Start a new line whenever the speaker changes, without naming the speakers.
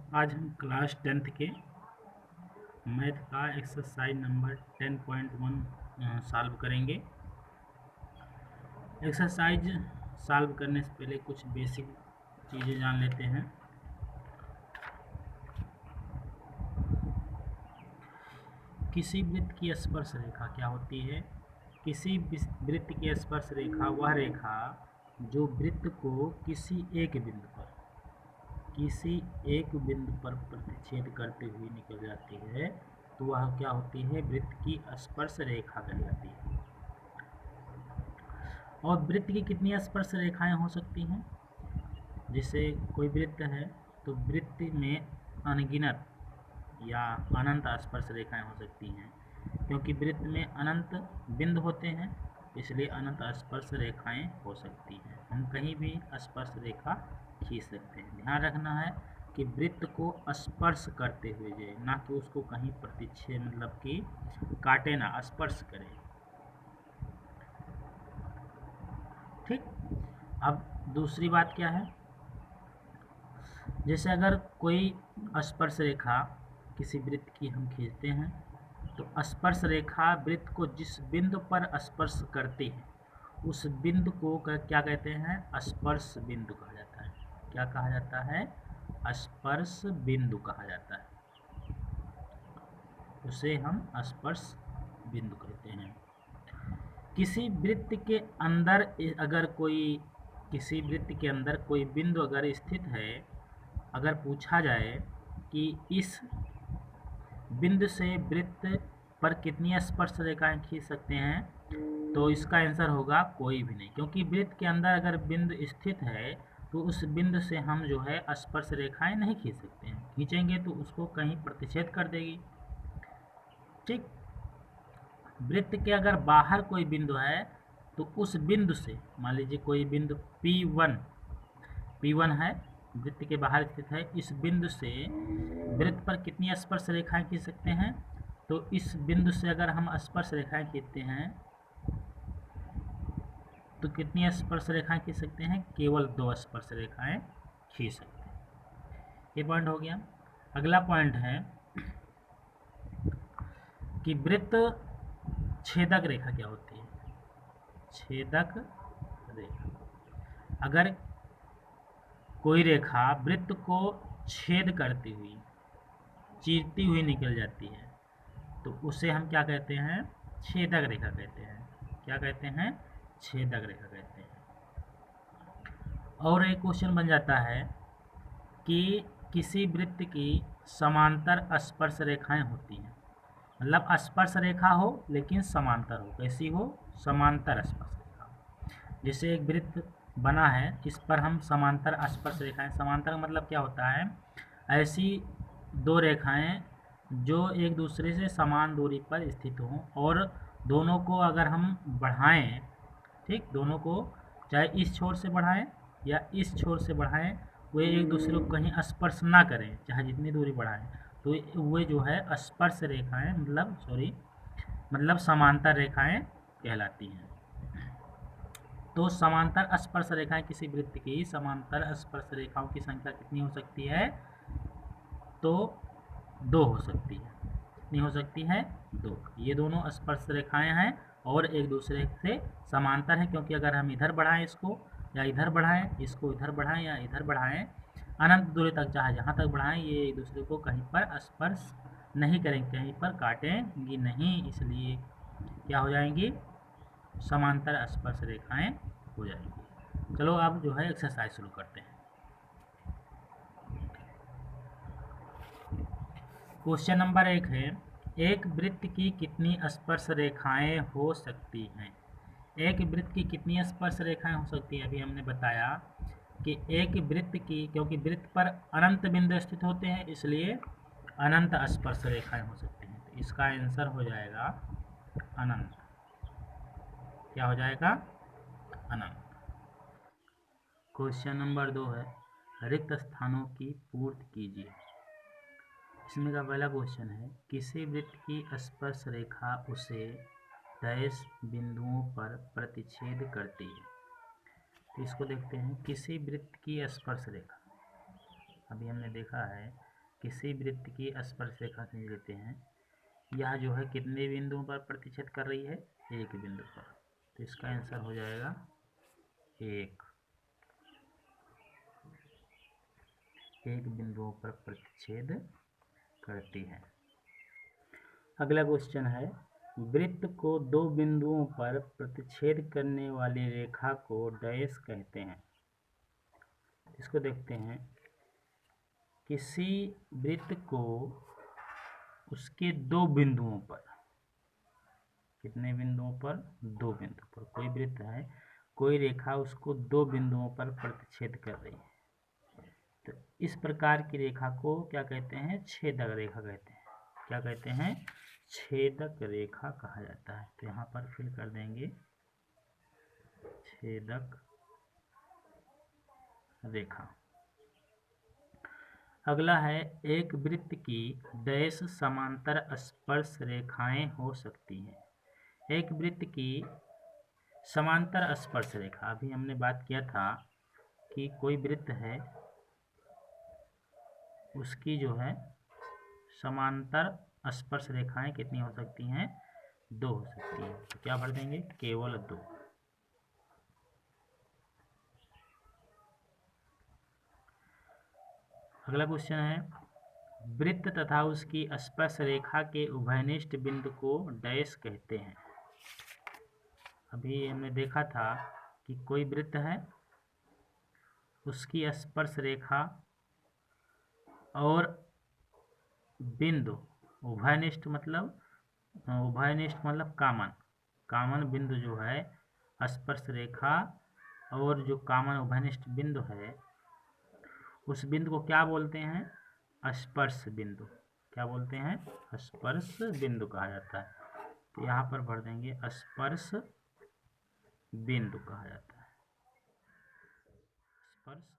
आज हम class 10th के मैथ का एक्सरसाइज नंबर 10.1 सॉल्व करेंगे। एक्सरसाइज सॉल्व करने से पहले कुछ बेसिक चीज़ें जान लेते हैं। किसी वृत्त की स्पर्श रेखा क्या होती है? किसी वृत्त की स्पर्श रेखा वह रेखा जो वृत्त को किसी एक बिंदु पर प्रतिच्छेद करते हुए निकल जाती है, तो वह क्या होती है? वृत्त की स्पर्श रेखा कहलाती है। और वृत्त की कितनी स्पर्श रेखाएं हो सकती हैं? जैसे कोई वृत्त है तो वृत्त में अनगिनत या अनंत स्पर्श रेखाएं हो सकती हैं, क्योंकि वृत्त में अनंत बिंदु होते हैं, इसलिए अनंत स्पर्श रेखाएं हो सकती हैं। हम कहीं भी स्पर्श रेखा खींच सकते हैं। ध्यान रखना है कि वृत्त को स्पर्श करते हुए जाए, ना कि उसको कहीं प्रतिच्छेद मतलब कि काटे ना, स्पर्श करे। ठीक। अब दूसरी बात क्या है? जैसे अगर कोई स्पर्श रेखा किसी वृत्त की हम खींचते हैं, तो स्पर्श रेखा वृत्त को जिस बिंदु पर स्पर्श करती है उस बिंदु को क्या कहते हैं? स्पर्श बिंदु कहा जाता है। क्या कहा जाता है? स्पर्श बिंदु कहा जाता है। उसे हम स्पर्श बिंदु कहते हैं। किसी वृत्त के अंदर कोई बिंदु अगर स्थित है, अगर पूछा जाए कि इस बिंदु से वृत्त पर कितनी स्पर्श रेखाएं खींच सकते हैं, तो इसका आंसर होगा कोई भी नहीं, क्योंकि वृत्त के अंदर अगर बिंदु स्थित है तो उस बिंदु से हम जो है स्पर्श रेखाएं नहीं खींच सकते हैं। खींचेंगे तो उसको कहीं प्रतिच्छेद कर देगी। ठीक। वृत्त के अगर बाहर कोई बिंदु है तो उस बिंदु से, मान लीजिए कोई बिंदु P1 है, वृत्त के बाहर स्थित है, इस बिंदु से वृत्त पर कितनी स्पर्श रेखाएं खींच सकते हैं? तो इस बिंदु से अगर हम स्पर्श रेखाएं खींचते हैं तो कितनी स्पर्श रेखाएं खींच सकते हैं? केवल 2 स्पर्श रेखाएं खींच सकते हैं। ये पॉइंट हो गया। अगला पॉइंट है कि वृत्त छेदक रेखा क्या होती है? छेदक रेखा, अगर कोई रेखा वृत्त को छेद करती हुई, चीरती हुई निकल जाती है, तो उसे हम क्या कहते हैं? छेदक रेखा कहते हैं। क्या कहते हैं? छेदक रेखा कहते हैं। और एक क्वेश्चन बन जाता है कि किसी वृत्त की समांतर स्पर्श रेखाएं होती हैं, मतलब स्पर्श रेखा हो लेकिन समांतर हो। कैसी हो? समांतर स्पर्श रेखा। जैसे एक वृत्त बना है, इस पर हम समांतर स्पर्श रेखाएं, समांतर मतलब क्या होता है? ऐसी 2 रेखाएं जो एक दूसरे से समान दूरी पर स्थित हों और दोनों को अगर हम बढ़ाएं, ठीक, दोनों को चाहे इस छोर से बढ़ाएं या इस छोर से बढ़ाएं, वे एक दूसरे को कहीं स्पर्श ना करें, चाहे जितनी दूरी बढ़ाएं, तो वे जो है स्पर्श रेखाएं मतलब समांतर रेखाएं कहलाती हैं। तो समांतर स्पर्श रेखाएं, किसी वृत्त की समांतर स्पर्श रेखाओं की संख्या कितनी हो सकती है? तो 2 हो सकती है। कितनी हो सकती है? 2। ये दोनों स्पर्श रेखाएं हैं और एक दूसरे से समांतर है, क्योंकि अगर हम इधर बढ़ाएं इसको या इधर बढ़ाएं, इसको इधर बढ़ाएं या इधर बढ़ाएं, अनंत दूरी तक चाहे जहाँ तक बढ़ाएं, ये एक दूसरे को कहीं पर स्पर्श नहीं करेंगे, कहीं पर काटेंगी नहीं, इसलिए क्या हो जाएंगी? समांतर स्पर्श रेखाएं हो जाएंगी। चलो अब जो है एक्सरसाइज शुरू करते हैं। क्वेश्चन नंबर 1 है, एक वृत्त की कितनी स्पर्श रेखाएं हो सकती हैं? एक वृत्त की कितनी स्पर्श रेखाएं हो सकती है? अभी हमने बताया कि एक वृत्त की, क्योंकि वृत्त पर अनंत बिंदु स्थित होते हैं, इसलिए अनंत स्पर्श रेखाएं हो सकती हैं। तो इसका आंसर हो जाएगा अनंत। क्या हो जाएगा? अनंत। क्वेश्चन नंबर 2 है, रिक्त स्थानों की पूर्ति कीजिए। इसमें का पहला क्वेश्चन है, किसी वृत्त की स्पर्श रेखा उसे डैश बिंदुओं पर प्रतिच्छेद करती है। तो इसको देखते हैं। किसी वृत्त की स्पर्श रेखा, अभी हमने देखा है किसी वृत्त की स्पर्श रेखा खींच लेते हैं, यह जो है कितने बिंदुओं पर प्रतिच्छेद कर रही है? एक बिंदु पर। तो इसका आंसर हो जाएगा 1। एक बिंदुओं पर प्रतिच्छेद करती है। अगला क्वेश्चन है, वृत्त को दो बिंदुओं पर प्रतिच्छेद करने वाली रेखा को डैश कहते हैं। इसको देखते हैं। किसी वृत्त को उसके दो बिंदुओं पर, कितने बिंदुओं पर? दो बिंदु पर। कोई वृत्त है, कोई रेखा उसको दो बिंदुओं पर प्रतिच्छेद कर रही है, तो इस प्रकार की रेखा को क्या कहते हैं? छेदक रेखा कहते हैं। क्या कहते हैं? छेदक रेखा कहा जाता है। तो यहाँ पर फिल कर देंगे छेदक रेखा। अगला है, एक वृत्त की डैश समांतर स्पर्श रेखाएं हो सकती हैं। एक वृत्त की समांतर स्पर्श रेखा, अभी हमने बात किया था कि कोई वृत्त है, उसकी जो है समांतर स्पर्श रेखाएं कितनी हो सकती हैं? 2 हो सकती हैं। तो क्या भर देंगे? केवल 2। अगला क्वेश्चन है, वृत्त तथा उसकी स्पर्श रेखा के उभयनिष्ठ बिंदु को डैश कहते हैं। अभी हमने देखा था कि कोई वृत्त है, उसकी स्पर्श रेखा और बिंदु उभयनिष्ठ मतलब कामन बिंदु जो है स्पर्श रेखा और जो कामन उभयनिष्ठ बिंदु है, उस बिंदु को क्या बोलते हैं? स्पर्श बिंदु। क्या बोलते हैं? स्पर्श बिंदु कहा जाता है। तो यहाँ पर भर देंगे स्पर्श बिंदु कहा जाता है। स्पर्श